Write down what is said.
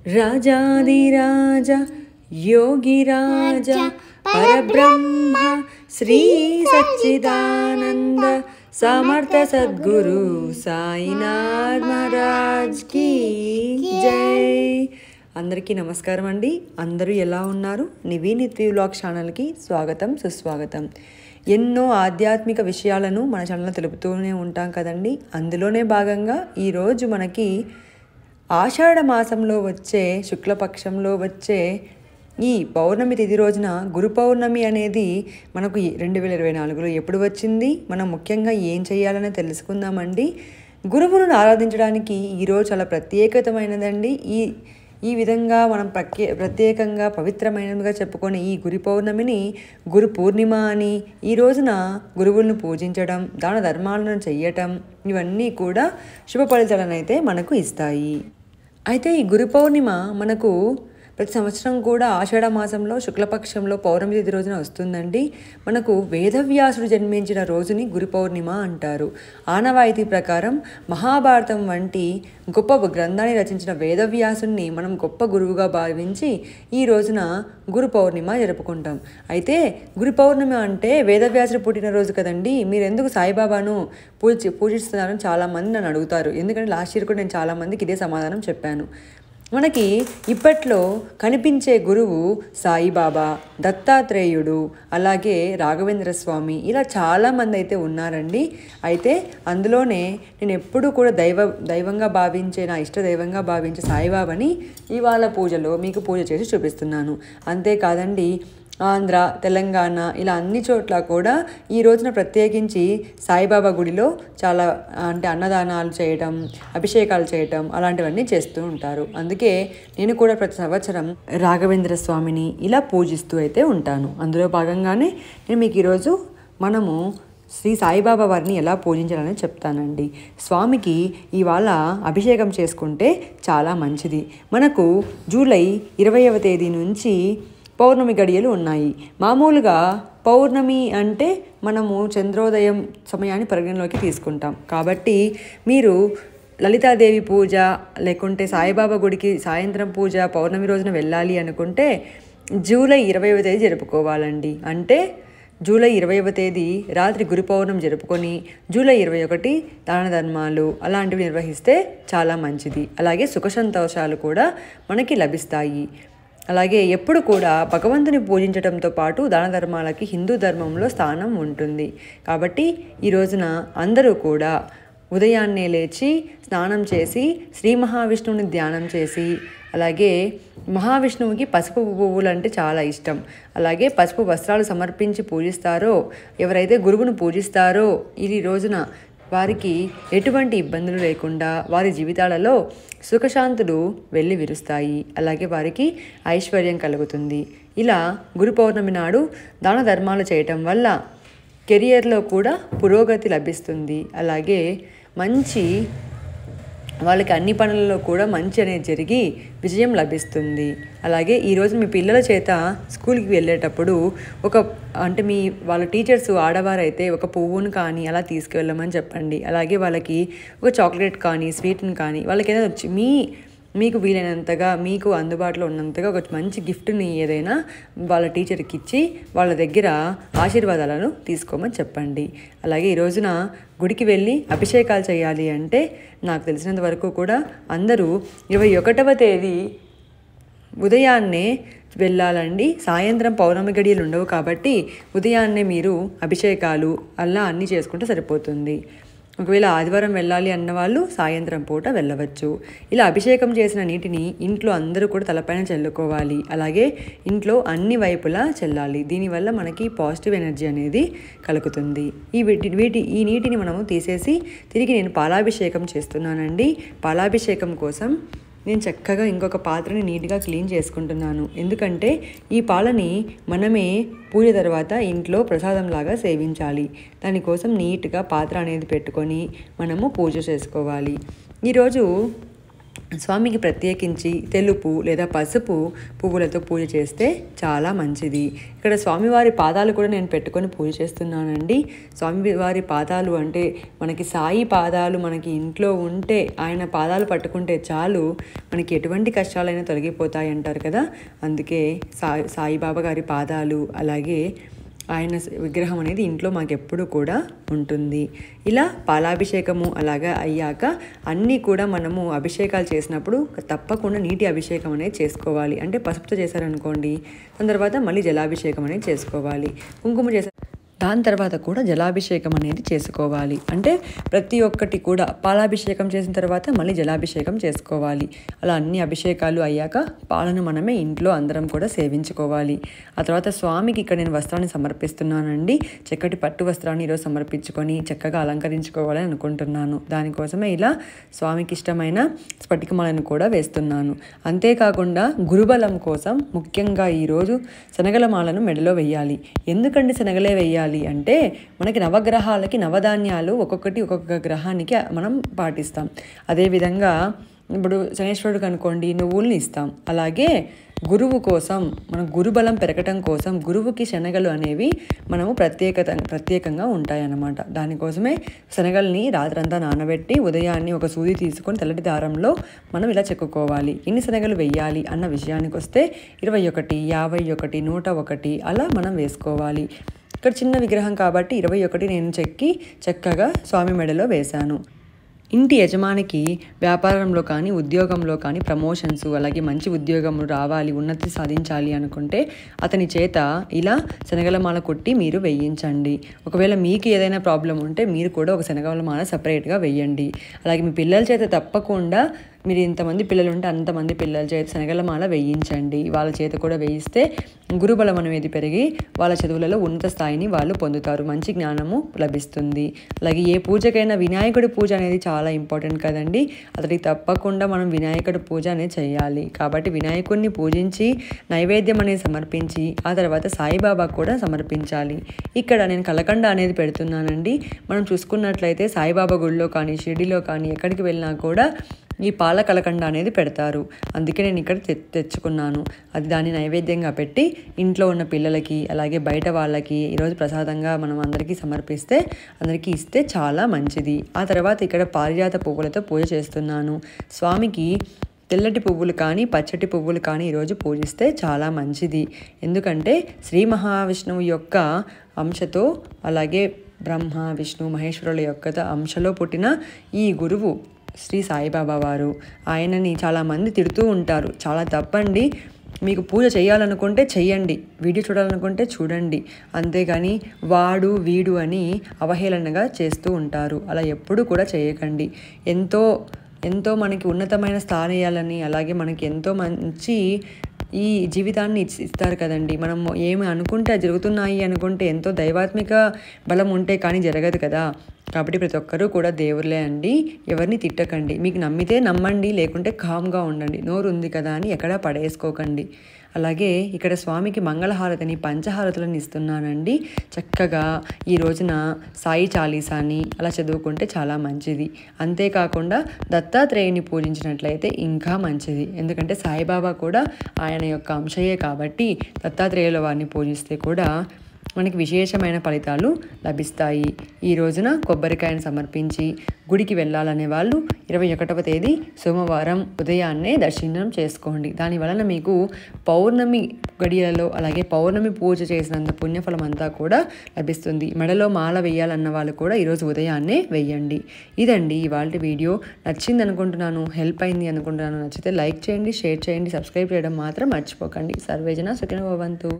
రాజాదిరాజ యోగిరాజ పరబ్రహ్మ శ్రీ సచ్చిదానంద సమర్థ సద్గురు సాయినాథ్ మహారాజ్ కి జై. అందరికీ నమస్కారం అండి. అందరూ ఎలా ఉన్నారు? నివీనిత్వి వ్లాగ్ ఛానల్కి స్వాగతం, సుస్వాగతం. ఎన్నో ఆధ్యాత్మిక విషయాలను మన ఛానల్లో తెలుపుతూనే ఉంటాం కదండి. అందులోనే భాగంగా ఈరోజు మనకి ఆషాఢ మాసంలో వచ్చే శుక్లపక్షంలో వచ్చే ఈ పౌర్ణమి తిథి రోజున గురు పౌర్ణమి అనేది మనకు 2024లో ఎప్పుడు వచ్చింది, మనం ముఖ్యంగా ఏం చేయాలని తెలుసుకుందామండి. గురువులను ఆరాధించడానికి ఈరోజు చాలా ప్రత్యేకతమైనదండి. ఈ విధంగా మనం ప్రత్యేకంగా పవిత్రమైనదిగా చెప్పుకొని ఈ గురు పౌర్ణమిని గురు పూర్ణిమ అని, ఈ రోజున గురువులను పూజించడం, దాన ధర్మాలను చెయ్యటం, ఇవన్నీ కూడా శుభ ఫలితాలను అయితే మనకు ఇస్తాయి. అయితే ఈ గురు పౌర్ణిమ మనకు ప్రతి సంవత్సరం కూడా ఆషాఢ మాసంలో శుక్లపక్షంలో పౌర్ణమి తిథి రోజున వస్తుందండి. మనకు వేదవ్యాసుడు జన్మించిన రోజుని గురు పౌర్ణిమ అంటారు. ఆనవాయితీ ప్రకారం మహాభారతం వంటి గొప్ప గ్రంథాన్ని రచించిన వేదవ్యాసుని మనం గొప్ప గురువుగా భావించి ఈ రోజున గురు పౌర్ణిమ జరుపుకుంటాం. అయితే గురు పౌర్ణిమ అంటే వేదవ్యాసుడు పుట్టినరోజు కదండి, మీరు ఎందుకు సాయిబాబాను పూజిస్తున్నారని చాలామంది నన్ను అడుగుతారు. ఎందుకంటే లాస్ట్ ఇయర్ కూడా నేను చాలామందికి ఇదే సమాధానం చెప్పాను. మనకి ఇప్పట్లో కనిపించే గురువు సాయిబాబా, దత్తాత్రేయుడు, అలాగే రాఘవేంద్ర స్వామి, ఇలా చాలామంది అయితే ఉన్నారండి. అయితే అందులోనే నేను ఎప్పుడూ కూడా దైవంగా భావించే, నా ఇష్ట దైవంగా భావించే సాయిబాబాని ఇవాళ పూజలో మీకు పూజ చేసి చూపిస్తున్నాను. అంతేకాదండి, ఆంధ్ర, తెలంగాణ ఇలా అన్ని చోట్ల కూడా ఈ రోజున ప్రత్యేకించి సాయిబాబా గుడిలో చాలా అన్నదానాలు చేయటం, అభిషేకాలు చేయటం అలాంటివన్నీ చేస్తూ ఉంటారు. అందుకే నేను కూడా ప్రతి సంవత్సరం రాఘవేంద్ర స్వామిని ఇలా పూజిస్తూ అయితే ఉంటాను. అందులో భాగంగానే నేను మీకు ఈరోజు మనము శ్రీ సాయిబాబా వారిని ఎలా పూజించాలని చెప్తానండి. స్వామికి ఇవాళ అభిషేకం చేసుకుంటే చాలా మంచిది. మనకు జూలై 20వ తేదీ నుంచి పౌర్ణమి గడియలు ఉన్నాయి. మామూలుగా పౌర్ణమి అంటే మనము చంద్రోదయం సమయాన్ని పరిగణలోకి తీసుకుంటాం. కాబట్టి మీరు లలితాదేవి పూజ లేకుంటే సాయిబాబా గుడికి సాయంత్రం పూజ పౌర్ణమి రోజున వెళ్ళాలి అనుకుంటే జూలై 20వ తేదీ జరుపుకోవాలండి. అంటే జూలై 20వ తేదీ రాత్రి గురు పౌర్ణమి జరుపుకొని జూలై 21 దాన ధర్మాలు అలాంటివి నిర్వహిస్తే చాలా మంచిది. అలాగే సుఖ సంతోషాలు కూడా మనకి లభిస్తాయి. అలాగే ఎప్పుడు కూడా భగవంతుని పూజించడంతో పాటు దాన ధర్మాలకి హిందూ ధర్మంలో స్థానం ఉంటుంది. కాబట్టి ఈ రోజున అందరూ కూడా ఉదయాన్నే లేచి స్నానం చేసి శ్రీ మహావిష్ణువుని ధ్యానం చేసి, అలాగే మహావిష్ణువుకి పసుపు పువ్వులు అంటే చాలా ఇష్టం, అలాగే పసుపు వస్త్రాలు సమర్పించి పూజిస్తారో, ఎవరైతే గురువును పూజిస్తారో ఈ రోజున వారికి ఎటువంటి ఇబ్బందులు లేకుండా వారి జీవితాలలో సుఖశాంతులు వెళ్ళి విరుస్తాయి. అలాగే వారికి ఐశ్వర్యం కలుగుతుంది. ఇలా గురు పౌర్ణమి నాడు దాన ధర్మాలు చేయటం వల్ల కెరియర్లో కూడా పురోగతి లభిస్తుంది. అలాగే మంచి వాళ్ళకి అన్ని పనులలో కూడా మంచి అనేది జరిగి విజయం లభిస్తుంది. అలాగే ఈరోజు మీ పిల్లల చేత స్కూల్కి వెళ్ళేటప్పుడు వాళ్ళ టీచర్స్ ఆడవారైతే ఒక పువ్వును కానీ అలా తీసుకువెళ్ళమని చెప్పండి. అలాగే వాళ్ళకి ఒక చాక్లెట్ కానీ స్వీట్ని కానీ వాళ్ళకి ఏదైనా మీకు వీలైనంతగా మీకు అందుబాటులో ఉన్నంతగా ఒక మంచి గిఫ్ట్ని ఏదైనా వాళ్ళ టీచర్కి ఇచ్చి వాళ్ళ దగ్గర ఆశీర్వాదాలను తీసుకోమని చెప్పండి. అలాగే ఈ రోజున గుడికి వెళ్ళి అభిషేకాలు చేయాలి అంటే నాకు తెలిసినంత వరకు కూడా అందరూ 21వ తేదీ ఉదయాన్నే వెళ్ళాలండి. సాయంత్రం పౌర్ణమి గడియలు ఉండవు కాబట్టి ఉదయాన్నే మీరు అభిషేకాలు అలా అన్నీ చేసుకుంటే సరిపోతుంది. ఒకవేళ ఆదివారం వెళ్ళాలి అన్న వాళ్ళు సాయంత్రం పూట వెళ్ళవచ్చు. ఇలా అభిషేకం చేసిన నీటిని ఇంట్లో అందరూ కూడా తలపైన చల్లుకోవాలి. అలాగే ఇంట్లో అన్ని వైపులా చల్లాలి. దీనివల్ల మనకి పాజిటివ్ ఎనర్జీ అనేది కలుగుతుంది. ఈ నీటిని మనము తీసేసి తిరిగి నేను పాలాభిషేకం చేస్తున్నానండి. పాలాభిషేకం కోసం నేను చక్కగా ఇంకొక పాత్రని నీట్గా క్లీన్ చేసుకుంటున్నాను. ఎందుకంటే ఈ పాలని మనమే పూజ తర్వాత ఇంట్లో ప్రసాదంలాగా సేవించాలి. దానికోసం నీట్గా పాత్ర అనేది పెట్టుకొని మనము పూజ చేసుకోవాలి. ఈరోజు స్వామికి ప్రత్యేకించి తెలుపు లేదా పసుపు పువ్వులతో పూజ చేస్తే చాలా మంచిది. ఇక్కడ స్వామివారి పాదాలు కూడా నేను పెట్టుకొని పూజ చేస్తున్నానండి. స్వామివారి పాదాలు అంటే మనకి సాయి పాదాలు మనకి ఇంట్లో ఉంటే, ఆయన పాదాలు పట్టుకుంటే చాలు మనకి ఎటువంటి కష్టాలైనా తొలగిపోతాయి అంటారు కదా. అందుకే సాయిబాబా గారి పాదాలు అలాగే ఆయన విగ్రహం అనేది ఇంట్లో మాకెప్పుడు కూడా ఉంటుంది. ఇలా పాలాభిషేకము అలాగా అయ్యాక అన్నీ కూడా మనము అభిషేకాలు చేసినప్పుడు తప్పకుండా నీటి అభిషేకం అనేది చేసుకోవాలి. అంటే పసుపుతో చేశారనుకోండి, దాని తర్వాత మళ్ళీ జలాభిషేకం అనేది చేసుకోవాలి. కుంకుమ చేశారు దాని తర్వాత కూడా జలాభిషేకం అనేది చేసుకోవాలి. అంటే ప్రతి ఒక్కటి కూడా పాలాభిషేకం చేసిన తర్వాత మళ్ళీ జలాభిషేకం చేసుకోవాలి. అలా అన్ని అభిషేకాలు అయ్యాక పాలను మనమే ఇంట్లో అందరం కూడా సేవించుకోవాలి. ఆ తర్వాత స్వామికి ఇక్కడ నేను వస్త్రాన్ని సమర్పిస్తున్నానండి. చక్కటి పట్టు వస్త్రాన్ని ఈరోజు సమర్పించుకొని చక్కగా అలంకరించుకోవాలని అనుకుంటున్నాను. దానికోసమే ఇలా స్వామికి ఇష్టమైన స్ఫటికమాలను కూడా వేస్తున్నాను. అంతేకాకుండా గురుబలం కోసం ముఖ్యంగా ఈరోజు శనగల మాలను మెడలో వేయాలి. ఎందుకండి శనగలే వేయాలి అంటే, మనకి నవగ్రహాలకి నవధాన్యాలు ఒక్కొక్కటి ఒక్కొక్క గ్రహానికి మనం పాటిస్తాం. అదేవిధంగా ఇప్పుడు శనేశ్వరుడికి అనుకోండి నువ్వుల్ని ఇస్తాం. అలాగే గురువు కోసం, మన గురుబలం పెరగటం కోసం గురువుకి శనగలు అనేవి మనము ప్రత్యేకంగా ఉంటాయన్నమాట. దానికోసమే శనగల్ని రాత్రంతా నానబెట్టి ఉదయాన్నే ఒక సూది తీసుకొని తెల్లటి దారంలో మనం ఇలా చెక్కుకోవాలి. ఎన్ని శనగలు వెయ్యాలి అన్న విషయానికి వస్తే 21, 51, 101 అలా మనం వేసుకోవాలి. ఇక్కడ చిన్న విగ్రహం కాబట్టి 21 నేను చక్కగా స్వామి మెడలో వేశాను. ఇంటి యజమానికి వ్యాపారంలో కానీ ఉద్యోగంలో కానీ ప్రమోషన్స్ అలాగే మంచి ఉద్యోగములు రావాలి, ఉన్నతి సాధించాలి అనుకుంటే అతని చేత ఇలా శనగల మాల కొట్టి మీరు వేయించండి. ఒకవేళ మీకు ఏదైనా ప్రాబ్లం ఉంటే మీరు కూడా ఒక శనగల మాల సపరేట్గా వేయండి. అలాగే మీ పిల్లల చేత తప్పకుండా మీరు ఇంతమంది పిల్లలు ఉంటే అంతమంది పిల్లల చేత శనగల మాల వేయించండి. వాళ్ళ చేత కూడా వేయిస్తే గురుబలం అనేది పెరిగి వాళ్ళ చదువులలో ఉన్నత స్థాయిని వాళ్ళు పొందుతారు, మంచి జ్ఞానము లభిస్తుంది. అలాగే ఏ పూజకైనా వినాయకుడి పూజ అనేది చాలా ఇంపార్టెంట్ కదండి. అతడికి తప్పకుండా మనం వినాయకుడి పూజ అనేది చేయాలి. కాబట్టి వినాయకుడిని పూజించి నైవేద్యం అనేది సమర్పించి ఆ తర్వాత సాయిబాబా కూడా సమర్పించాలి. ఇక్కడ నేను కలకండ అనేది పెడుతున్నానండి. మనం చూసుకున్నట్లయితే సాయిబాబా గుడిలో కానీ షిరిడిలో కానీ ఎక్కడికి వెళ్ళినా కూడా ఈ పాల కలకండ అనేది పెడతారు. అందుకే నేను ఇక్కడ తెచ్చుకున్నాను. అది దాన్ని నైవేద్యంగా పెట్టి ఇంట్లో ఉన్న పిల్లలకి అలాగే బయట వాళ్ళకి ఈరోజు ప్రసాదంగా మనం అందరికీ సమర్పిస్తే, అందరికీ ఇస్తే చాలా మంచిది. ఆ తర్వాత ఇక్కడ పారిజాత పువ్వులతో పూజ చేస్తున్నాను. స్వామికి తెల్లటి పువ్వులు కానీ పచ్చటి పువ్వులు కానీ ఈరోజు పూజిస్తే చాలా మంచిది. ఎందుకంటే శ్రీ మహావిష్ణువు యొక్క అంశతో అలాగే బ్రహ్మ విష్ణు మహేశ్వరుల యొక్క అంశలో పుట్టిన ఈ గురువు శ్రీ సాయిబాబా వారు. ఆయనని చాలామంది తిడుతూ ఉంటారు. చాలా తప్పండి. మీకు పూజ చేయాలనుకుంటే చెయ్యండి, వీడియో చూడాలనుకుంటే చూడండి, అంతేగాని వాడు వీడు అని అవహేళనగా చేస్తూ ఉంటారు. అలా ఎప్పుడూ కూడా చేయకండి. ఎంతో మనకి ఉన్నతమైన స్థానాలని అలాగే మనకి ఎంతో మంచి ఈ జీవితాన్ని ఇస్తారు కదండి. మనం ఏమి అనుకుంటే జరుగుతున్నాయి అనుకుంటే ఎంతో దైవాత్మిక బలం ఉంటే కానీ జరగదు కదా. కాబట్టి ప్రతి ఒక్కరూ కూడా దేవుళ్ళే అండి. ఎవరిని తిట్టకండి. మీకు నమ్మితే నమ్మండి, లేకుంటే కామ్గా ఉండండి. నోరు ఉంది కదా అని ఎక్కడా పడేసుకోకండి. అలాగే ఇక్కడ స్వామికి మంగళహారతిని పంచహారతులను ఇస్తున్నానండి. చక్కగా ఈ రోజున సాయి చాలీసాని అలా చదువుకుంటే చాలా మంచిది. అంతేకాకుండా దత్తాత్రేయుని పూజించినట్లయితే ఇంకా మంచిది. ఎందుకంటే సాయిబాబా కూడా ఆయన యొక్క అంశయే కాబట్టి దత్తాత్రేయుల వారిని పూజిస్తే కూడా మనకి విశేషమైన ఫలితాలు లభిస్తాయి. ఈ రోజున కొబ్బరికాయను సమర్పించి గుడికి వెళ్ళాలనే వాళ్ళు 21వ తేదీ సోమవారం ఉదయాన్నే దర్శనం చేసుకోండి. దాని వలన మీకు పౌర్ణమి గడియలలో అలాగే పౌర్ణమి పూజ చేసినంత పుణ్యఫలం అంతా కూడా లభిస్తుంది. మెడలో మాల వేయాలన్న వాళ్ళు కూడా ఈరోజు ఉదయాన్నే వేయండి. ఇదండి ఇవాళ వీడియో. నచ్చింది అనుకుంటున్నాను, హెల్ప్ అయింది అనుకుంటున్నాను. నచ్చితే లైక్ చేయండి, షేర్ చేయండి, సబ్స్క్రైబ్ చేయడం మాత్రం మర్చిపోకండి. సర్వేజన సుఖినో భవంతు.